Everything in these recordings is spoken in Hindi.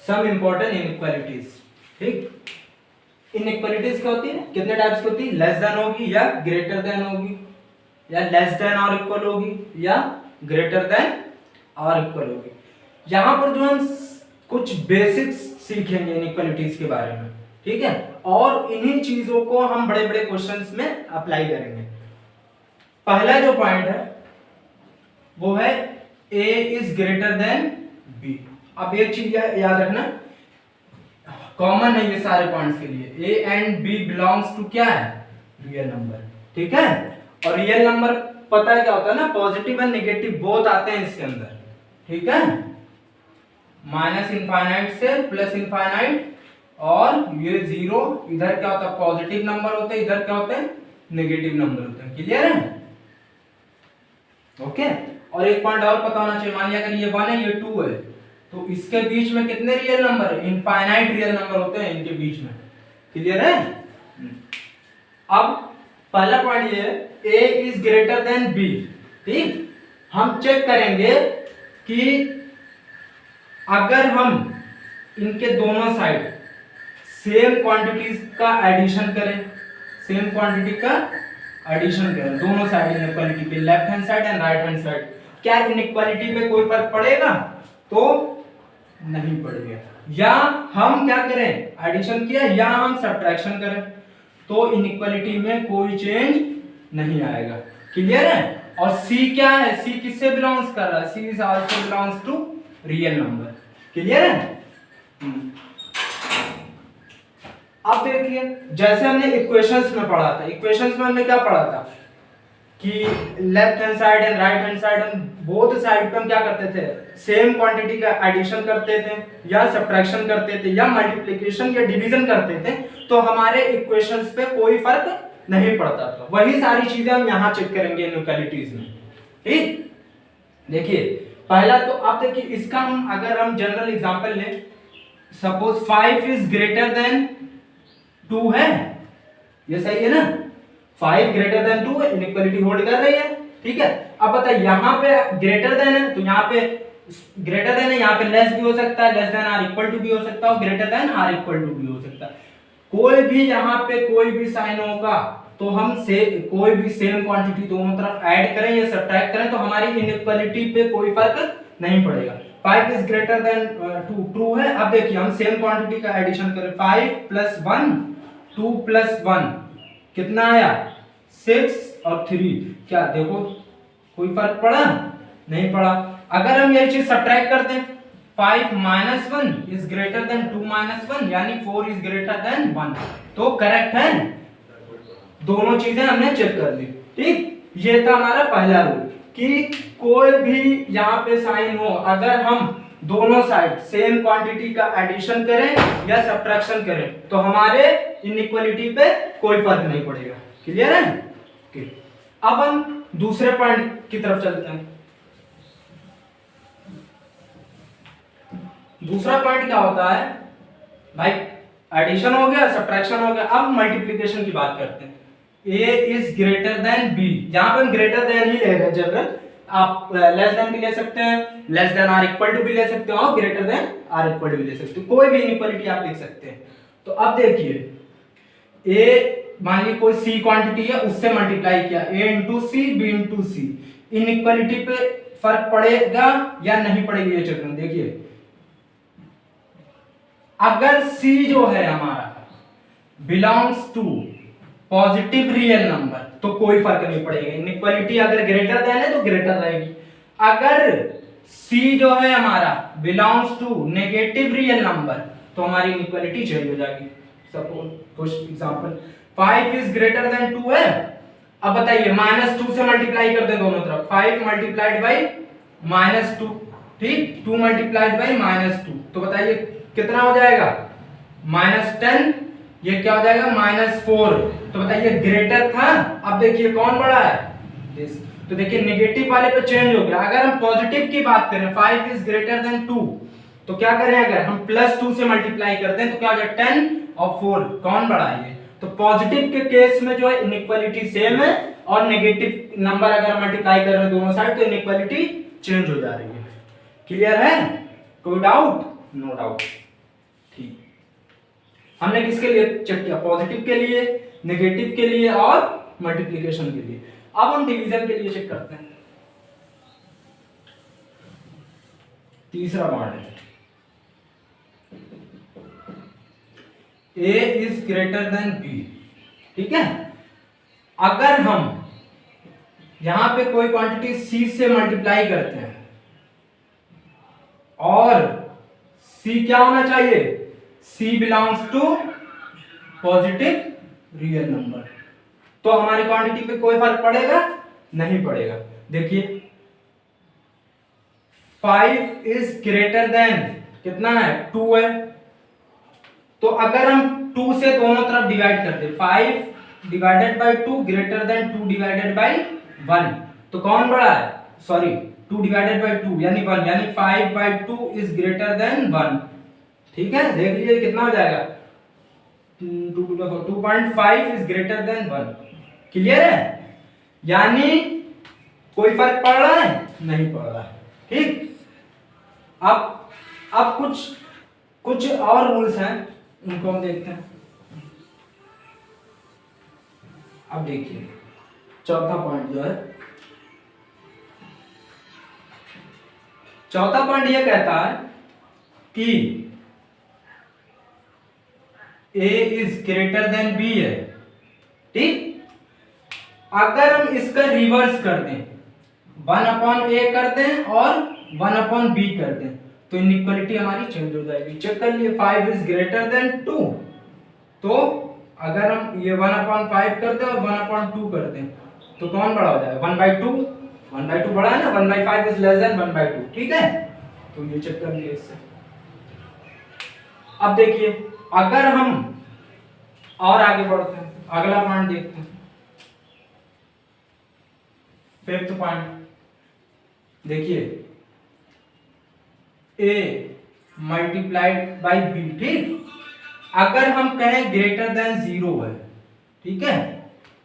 सम इंपॉर्टेंट इनइक्वालिटीज। ठीक, इनइक्वालिटीज क्या होती है, कितने टाइप्स की होती है, लेस देन होगी या ग्रेटर देन होगी, या लेस देन और इक्वल होगी या ग्रेटर देन और इक्वल होगी। यहां पर जो हम कुछ बेसिक्स सीखेंगे इनइक्वालिटीज के बारे में, ठीक है, और इन्हीं चीजों को हम बड़े बड़े क्वेश्चंस में अप्लाई करेंगे। पहला जो पॉइंट है वो है a is greater then b। अब एक चीज याद रखना, कॉमन है ये सारे पॉइंट्स के लिए, a and b belongs to क्या है, रियल नंबर। ठीक है, और रियल नंबर पता है क्या होता है ना, पॉजिटिव एंड नेगेटिव बोथ आते हैं इसके अंदर। ठीक है, माइनस इनफाइनाइट से प्लस इनफाइनाइट, और ये जीरो, इधर क्या होता है पॉजिटिव नंबर होते हैं, इधर क्या होते हैं नेगेटिव नंबर होते हैं। क्लियर है? ओके, और एक पॉइंट और पता होना चाहिए, मान लिया अगर ये 1 है ये 2 है, तो इसके बीच में कितने रियल नंबर है, इनफाइनाइट रियल नंबर होते हैं इनके बीच में। क्लियर है? अब पहला पॉइंट ये है a is greater then b। ठीक, हम चेक करेंगे कि अगर हम इनके दोनों साइड सेम क्वांटिटीज का एडिशन करें, सेम क्वांटिटी का एडिशन करें दोनों साइड इनइक्वालिटी पे, left hand side and right hand side, क्या इनइक्वालिटी पे कोई फर्क पड़ेगा? तो नहीं पड़ेगा। या हम क्या करें, एडिशन किया, या हम सब्ट्रैक्शन करें, तो इनइक्वालिटी में कोई चेंज नहीं आएगा। क्लियर है? और c क्या है, c किससे बिलोंग्स कर रहा है, c is also belongs to real number. Clear है? अब देखिए, जैसे हमने इक्वेशंस में पढ़ा था, इक्वेशंस में हमने क्या पढ़ा था कि left hand side and right hand side, हम बोथ साइड पे हम क्या करते थे, सेम क्वांटिटी का एडिशन करते थे, या सब्ट्रैक्शन करते थे, या मल्टीप्लिकेशन या डिवीजन करते थे, तो हमारे इक्वेशंस पे कोई फर्क नहीं पड़ता था। वही सारी चीजें हम यहाँ चेक करेंगे इनइक्वालिटीज में। ठीक, देखिए पहला तो आप देखिए, इसका हम अगर हम जनरल एग्जांपल लें, सपोज 5 इज ग्रेटर देन 2 है, ये सही है ना, 5 ग्रेटर देन 2 है, इनइक्वालिटी होल्ड कर रही है। ठीक है, अब बताइए यहाँ पे ग्रेटर देन है, तो यहाँ पे ग्रेटर देन है, यहाँ पे लेस भी हो सकता है, less than or equal to भी हो सकता है, greater than or equal to भी हो सकता है। कोई भी यहाँ पे कोई भी साइन होगा तो हम से कोई भी सेम क्वांटिटी दोनों तरफ ऐड करें या सब्ट्रैक्ट करें तो हमारी इनइक्वालिटी पे कोई फर्क नहीं पड़ेगा। 5 इज ग्रेटर देन 2 ट्रू है। अब देखिए हम सेम क्वांटिटी का एडिशन करें, 5 प्लस 1 2 प्लस 1 कितना आया 6 और 3, क्या देखो कोई फर्क पड़ा? नहीं पड़ा। अगर हम ये चीज सब्ट्रैक्ट करते हैं, 5 minus 1 is greater than 2 minus 1, यानी 4 इज ग्रेटर देन 1, तो करेक्ट है। दोनों चीजें हमने चेक कर ली। ठीक, ये था हमारा पहला रूल कि कोई भी यहाँ पे साइन हो, अगर हम दोनों साइड सेम क्वांटिटी का एडिशन करें या सब्ट्रैक्शन करें तो हमारे इनइक्वालिटी पे कोई फर्क नहीं पड़ेगा। क्लियर है? अब हम दूसरे पॉइंट की तरफ चलते हैं। दूसरा पॉइंट क्या होता है भाई, एडिशन हो गया, सब्ट्रैक्शन हो गया, अब मल्टीप्लिकेशन की बात करते हैं। a is greater then b, जहां पर ग्रेटर देन ही लेगा, जब आप लेस देन भी ले सकते हैं, less than or equal to भी ले सकते हो, और greater than or equal to भी ले सकते हो, कोई भी इनइक्वालिटी आप लिख सकते हैं। तो अब देखिए a मान लीजिए कोई c क्वांटिटी है, उससे मल्टीप्लाई किया, a into C b into C, inequality पे फर्क पड़ेगा या नहीं पड़ेगी ये चेक करें। देखिए अगर c जो है हमारा belongs to positive real number तो कोई फर्क नहीं पड़ेगा, इनइक्वालिटी अगर ग्रेटर देन है तो ग्रेटर रहेगी। अगर c जो है हमारा belongs to negative real number तो हमारी इनइक्वालिटी चेंज हो जाएगी। Suppose for example 5 is greater than 2 है, अब बताइए -2 से मल्टीप्लाई कर दें दोनों तरफ, 5 मल्टीप्लाइड बाई -2, ठीक, 2 मल्टीप्लाइड बाई -2, तो बताइए कितना हो जाएगा -10, ये क्या हो जाएगा -4, तो बताइए ग्रेटर था। अब देखिए कौन बड़ा है दिस, तो देखिए नेगेटिव वाले पे चेंज हो गया। अगर हम पॉजिटिव की बात करें 5 इज ग्रेटर देन 2 तो क्या करें, अगर हम +2 से मल्टीप्लाई करते हैं तो क्या हो जाएगा 10 और 4, कौन बड़ा है ये। तो पॉजिटिव के केस में जो है इनइक्वालिटी सेम है, और नेगेटिव नंबर अगर मल्टीप्लाई कर रहे हैं दोनों साइड तो इनइक्वालिटी चेंज हो जा रही है। क्लियर है? कोई डाउट? No doubt. हमने किसके लिए चेक किया? पॉजिटिव के लिए, नेगेटिव के लिए और मल्टीप्लिकेशन के लिए। अब हम डिवीजन के लिए चेक करते हैं। तीसरा बॉन्ड है A is greater then B, ठीक है। अगर हम यहां पे कोई क्वांटिटी C से मल्टीप्लाई करते हैं और C क्या होना चाहिए? C belongs to positive real number, तो हमारी क्वांटिटी पे कोई फर्क पड़ेगा? नहीं पड़ेगा। देखिए 5 इज ग्रेटर देन कितना है? 2 है। तो अगर हम 2 से दोनों तरफ डिवाइड करते, 5 divided by 2 greater than 2 divided by 1, तो कौन बड़ा है? सॉरी 2 डिवाइडेड बाई 2 यानी 1, यानी 5 बाई 2 इज ग्रेटर देन 1, ठीक है। देख लीजिए कितना हो जाएगा, 2.5 इज ग्रेटर देन 1। क्लियर है? यानी कोई फर्क पड़ रहा है? नहीं पड़ रहा है, ठीक। अब कुछ और रूल्स हैं, उनको हम देखते हैं। अब देखिए चौथा पॉइंट जो है, चौथा पॉइंट ये कहता है कि A is greater then B है, ठीक। अगर हम इसका रिवर्स कर दें, 1/A कर दें और 1/B कर दें, तो इनइक्वालिटी हमारी चेंज हो जाएगी। चेक कर लिए, 5 इज ग्रेटर देन 2, तो अगर हम ये 1/5 कर दें और 1/2 कर दें, तो कौन बड़ा हो जाएगा? 1/2, 1/2 बड़ा है ना, 1/5 इज लेस देन 1/2, ठीक है। तो ये चेक कर लिए इससे। अब देखिए अगर हम और आगे बढ़ते हैं, अगला पॉइंट देखते हैं, 5th पॉइंट। देखिए A मल्टीप्लाइड बाई B, ठीक। अगर हम कहें ग्रेटर देन 0 है, ठीक है,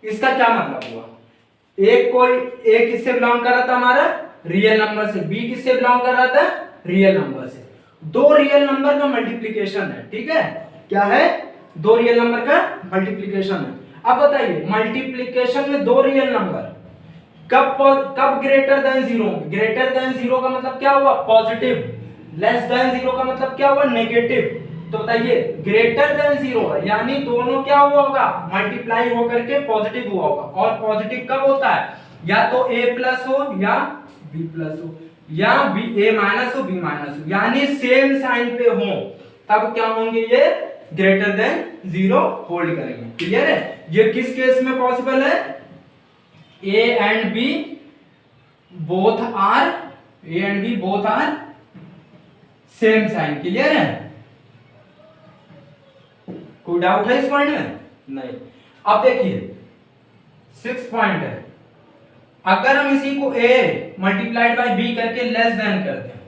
इसका क्या मतलब हुआ? A किससे बिलोंग कर रहा था? हमारा रियल नंबर से। B किससे बिलोंग कर रहा था? रियल नंबर से। दो रियल नंबर का मल्टीप्लिकेशन है, ठीक है। क्या है? दो रियल नंबर का मल्टीप्लिकेशन है। अब बताइए मल्टीप्लिकेशन में दो रियल नंबर कब ग्रेटर देन 0? ग्रेटर देन 0 का मतलब क्या हुआ? पॉजिटिव। लेस देन 0 का मतलब क्या हुआ? नेगेटिव। तो बताइए ग्रेटर देन 0 है, यानी दोनों क्या हुआ होगा? मल्टीप्लाई होकर के पॉजिटिव हुआ होगा। और पॉजिटिव कब होता है? या तो A प्लस हो या B प्लस हो, या A माइनस हो, B माइनस हो, यानी सेम साइन पे हो, तब क्या होंगे? ये ग्रेटर देन 0 होल्ड करेंगे। क्लियर है? ये किस केस में पॉसिबल है? A and B both are same sign. Clear है? कोई डाउट है इस पॉइंट में? नहीं। अब देखिए 6 पॉइंट है, अगर हम इसी को A मल्टीप्लाइड बाई B करके लेस देन कर दें,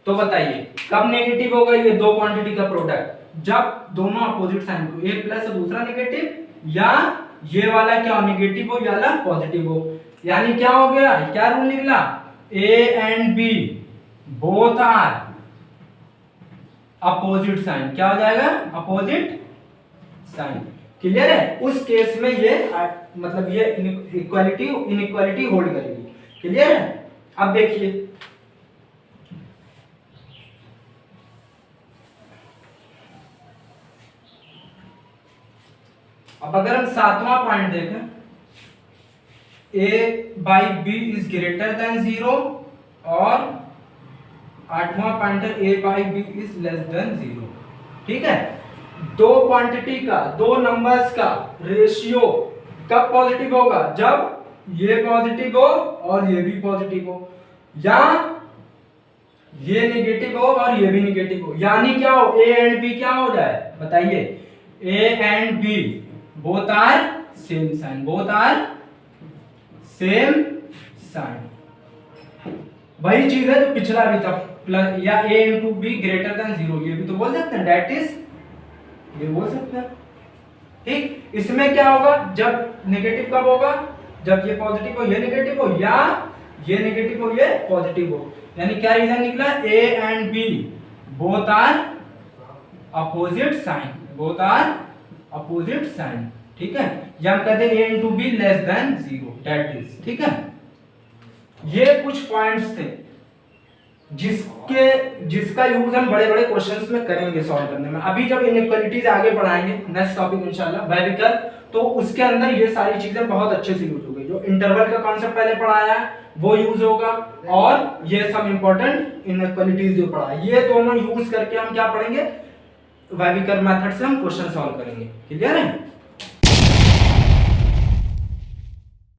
तो बताइए कब नेगेटिव होगा? ये दो क्वांटिटी का प्रोडक्ट जब दोनों अपोजिट साइन को, एक प्लस और दूसरा नेगेटिव, या ये वाला क्या नेगेटिव हो, ये वाला पॉजिटिव हो। यानी क्या हो गया? क्या रूल निकला? A and B both are opposite sign. क्या हो जाएगा? Opposite sign. क्लियर है? उस केस में ये मतलब ये इनइक्वालिटी होल्ड करेगी। क्लियर है? अब देखिए अब अगर हम 7वां पॉइंट देखें, A by B is greater then 0, और 8वां पॉइंट है A by B is less than 0, ठीक है। दो क्वांटिटी का, दो नंबर्स का रेशियो कब पॉजिटिव होगा? जब ये पॉजिटिव हो और ये भी पॉजिटिव हो, या ये नेगेटिव हो और ये भी नेगेटिव हो। यानी क्या हो? A एंड B क्या हो जाए? बताइए। A and B both are same sign, both are same sign. वही चीज है जो पिछला भी था, प्लस या A into be greater than 0, ये भी तो बोल सकते हैं, दैट इज ये बोल सकते हैं, ठीक। इसमें क्या होगा? जब नेगेटिव कब होगा? जब ये पॉजिटिव हो ये नेगेटिव हो, या ये नेगेटिव हो ये पॉजिटिव हो। यानी क्या रीजन निकला? A and B both are opposite sign. Both are opposite sign, ठीक है। या हम कहते हैं a into B less than 0, that is, ठीक है। ये कुछ पॉइंट्स थे जिसका यूज हम बड़े बड़े क्वेश्चंस में करेंगे सॉल्व करने में। अभी जब इनइक्वालिटीज आगे बढ़ाएंगे नेक्स्ट टॉपिक इंशाल्लाह वेहिकल, तो उसके अंदर ये सारी चीजें बहुत अच्छे से यूज होगी। जो इंटरवल का कॉन्सेप्ट पहले पढ़ाया है वो यूज होगा, और ये सब इंपॉर्टेंट इनइक्वालिटीज जो पढ़ा है ये दोनों यूज करके हम क्या पढ़ेंगे, वेहिकल मेथड से हम क्वेश्चन सॉल्व करेंगे। क्लियर है?